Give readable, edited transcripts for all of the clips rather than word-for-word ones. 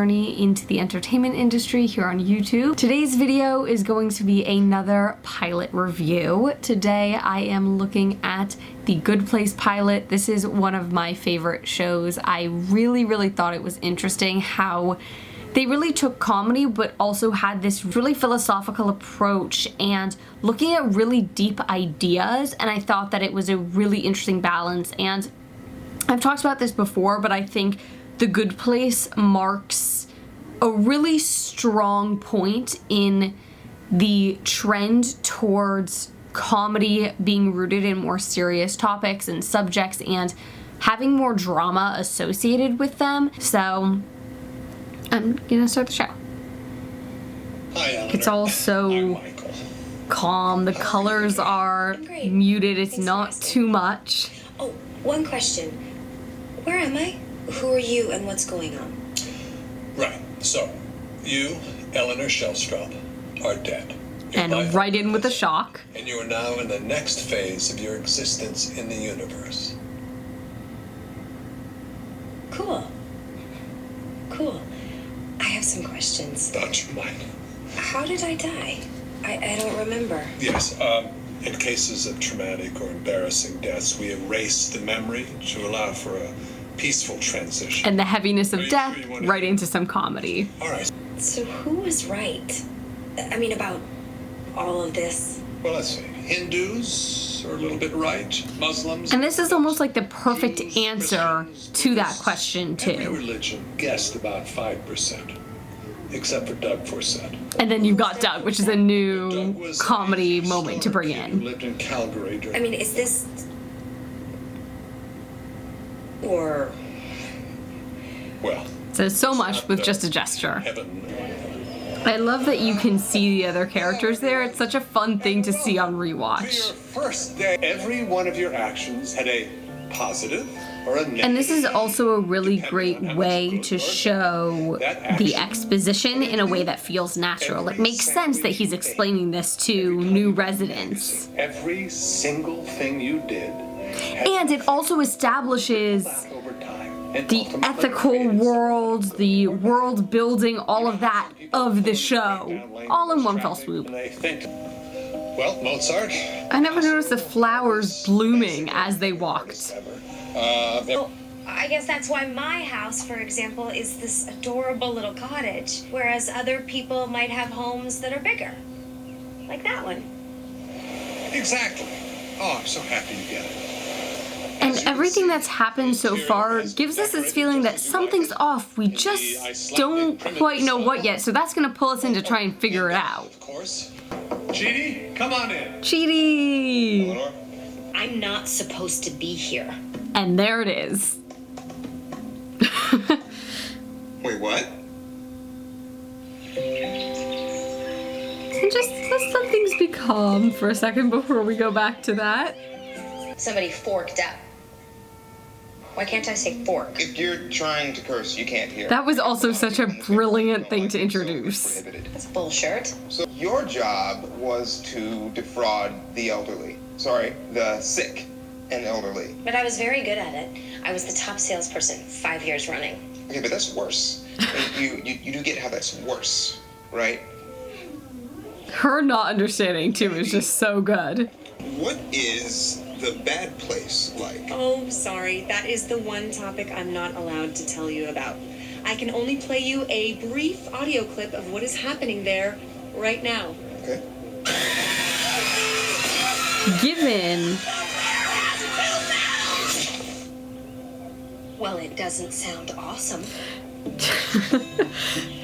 journey into the entertainment industry here on YouTube. Today's video is going to be another pilot review. Today I am looking at The Good Place pilot. This is one of my favorite shows. I really thought it was interesting how they really took comedy but also had this really philosophical approach and looking at really deep ideas, and I thought that it was a really interesting balance. And I've talked about this before, but I think The Good Place marks a really strong point in the trend towards comedy being rooted in more serious topics and subjects and having more drama associated with them. So I'm gonna start the show. Hi, Eleanor. It's all so calm. The colors are muted. It's not too much. Oh, one question. Where am I? Who are you and what's going on? Right. So, you, Eleanor Shellstrop, are dead. And right in with a shock. And you are now in the next phase of your existence in the universe. Cool. I have some questions. Thought you might. How did I die? I don't remember. Yes, in cases of traumatic or embarrassing deaths, we erase the memory to allow for a peaceful transition. And the heaviness of death right into some comedy. All right. So who was right? I mean, about all of this? Well, let's see. Hindus are a little bit right. Muslims. And this is almost like the perfect answer to that question, Every too. religion guessed about 5%, except for Doug Forsett. And then you've got Doug, which is a new Doug was comedy a moment to bring kid who in. lived in Calgary I mean, is this... Or... well, Says so much with just a gesture. heaven. I love that you can see the other characters there. It's such a fun thing to see on To your rewatch. first day, every one of your actions had a positive or a negative. And this is also a really great way to show the exposition in a way that feels natural. It makes sense that he's explaining this to new residents. Every single thing you did. And it also establishes Over time. And the ultimately ethical created world, the world building, all of that of the show, all in one fell swoop. And they think, well, Mozart. I never noticed the flowers blooming as they walked. Well, I guess that's why my house, for example, is this adorable little cottage, whereas other people might have homes that are bigger. Like that one. Exactly. Oh, I'm so happy you get it. And everything that's happened so far gives us this feeling that something's off. We just don't quite know what yet, so that's gonna pull us in to try and figure it out. Of course. Chidi, come on in. Cheaty! Eleanor? I'm not supposed to be here. And there it is. Wait, what? And just let's let things be calm for a second before we go back to that. Somebody forked up. Why can't I say fork? If you're trying to curse, you can't hear. That was also such a brilliant thing to introduce. That's bullshit. So your job was to defraud the elderly. Sorry, the sick and elderly. But I was very good at it. I was the top salesperson 5 years running. Okay, but that's worse. you do get how that's worse, right? Her not understanding too is just so good. What is the bad place like? Oh, sorry. That is the one topic I'm not allowed to tell you about. I can only play you a brief audio clip of what is happening there right now. Okay. Given Well, it doesn't sound awesome.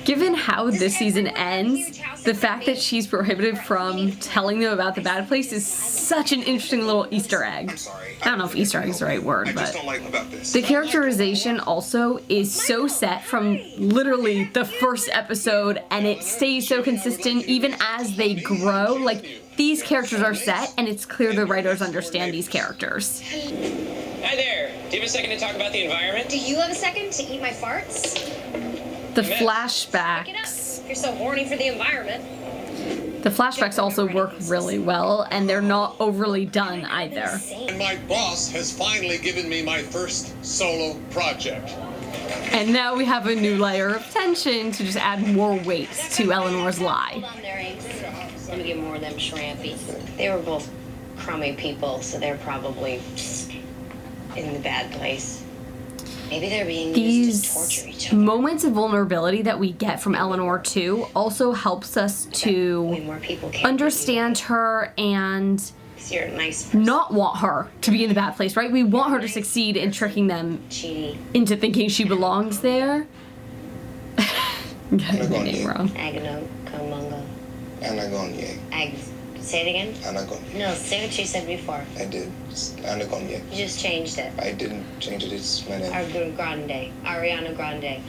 Given how this season ends, the fact that she's prohibited from telling them about the bad place is such an interesting little Easter egg. I'm sorry. I don't know if Easter egg is the right word, I just but don't like about this. the characterization also is so set from literally the first episode, and it stays so consistent even as they grow. Like, these characters are set, and it's clear the writers understand these characters. Hi there. Do you have a second to talk about the environment? Do you have a second to eat my farts? The Pick it up. flashbacks. If you're so horny for the environment. The flashbacks also work really well, and they're not overly done either. And my boss has finally given me my first solo project. And now we have a new layer of tension to just add more weight to Eleanor's lie. Hold on there, eggs. Let me get more of them shrimpies. They were both crummy people, so they're probably in the bad place. Maybe they're being used to torture each other. Moments of vulnerability that we get from Eleanor too also helps us to understand her and you're a nice person. Not want her to be in the bad place, right? We want her to succeed in tricking them into thinking she belongs there. Got the name wrong. Agano, Komongo. Anagonye. Say it again? Anagonye. No, say what you said before. I did. Anagonye. You just changed it. I didn't change it. It's my name. Ariana Grande.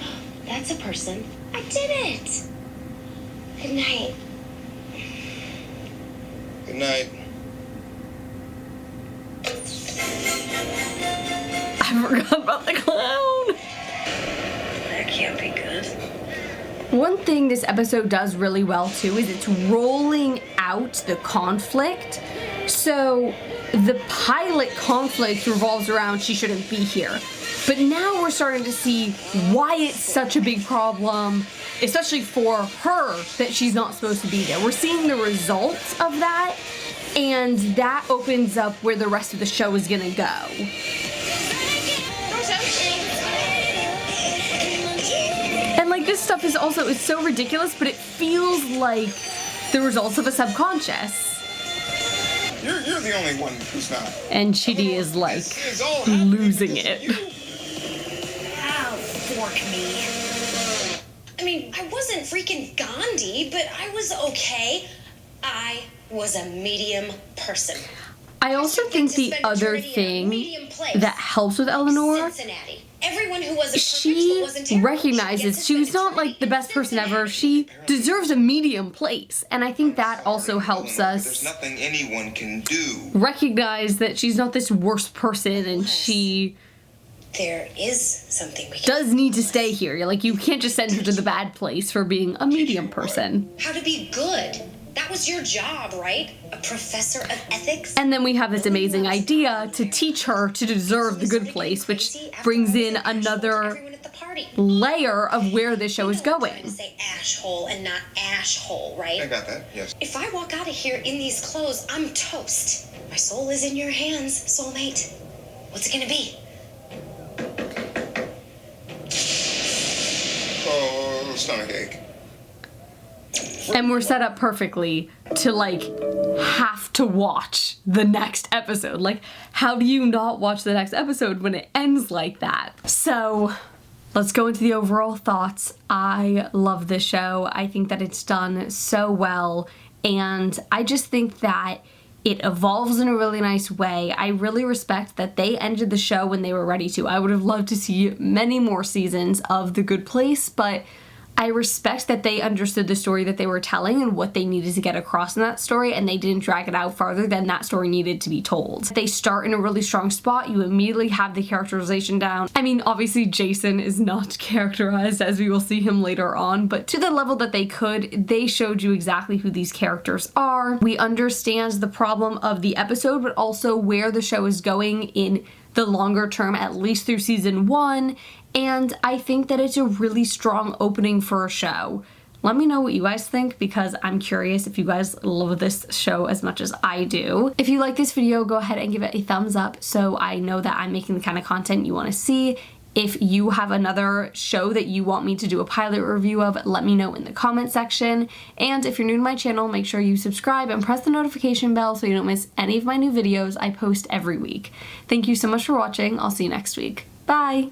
That's a person. I did it. Good night. Good night. I forgot about the clown. That can't be good. One thing this episode does really well too is it's rolling out the conflict. So the pilot conflict revolves around she shouldn't be here. But now we're starting to see why it's such a big problem, especially for her, that she's not supposed to be there. We're seeing the results of that, and that opens up where the rest of the show is gonna go. And like this stuff is also, it's so ridiculous, but it feels like the results of a subconscious. You're the only one who's not. And Chidi is like losing it. Ow, fork me. I mean, I wasn't freaking Gandhi, but I was okay. I was a medium person. I also think the other thing that helps with Eleanor, Everyone who wasn't she recognizes she's not like the best person ever. She deserves a medium place. And I think that also helps us There's nothing anyone can do. recognize that she's not this worst person and she there is something we can does need to stay here. You're like, you can't just send her to the bad place for being a medium person. How to be good. That was your job, right? A professor of ethics? And then we have this amazing idea to teach her to deserve the good place, which brings in another layer of where this show is going. Say ashhole and not ashhole, right? I got that, yes. If I walk out of here in these clothes, I'm toast. My soul is in your hands, soulmate. What's it gonna be? Oh, stomach ache. And we're set up perfectly to like have to watch the next episode. Like, how do you not watch the next episode when it ends like that? So let's go into the overall thoughts. I love this show. I think that it's done so well, and I just think that it evolves in a really nice way. I really respect that they ended the show when they were ready to. I would have loved to see many more seasons of The Good Place, but I respect that they understood the story that they were telling and what they needed to get across in that story, and they didn't drag it out farther than that story needed to be told. They start in a really strong spot. You immediately have the characterization down. I mean, obviously Jason is not characterized, as we will see him later on, but to the level that they could, they showed you exactly who these characters are. We understand the problem of the episode, but also where the show is going in the longer term, at least through season 1, and I think that it's a really strong opening for a show. Let me know what you guys think, because I'm curious if you guys love this show as much as I do. If you like this video, go ahead and give it a thumbs up so I know that I'm making the kind of content you want to see. If you have another show that you want me to do a pilot review of, let me know in the comment section. And if you're new to my channel, make sure you subscribe and press the notification bell so you don't miss any of my new videos I post every week. Thank you so much for watching. I'll see you next week. Bye!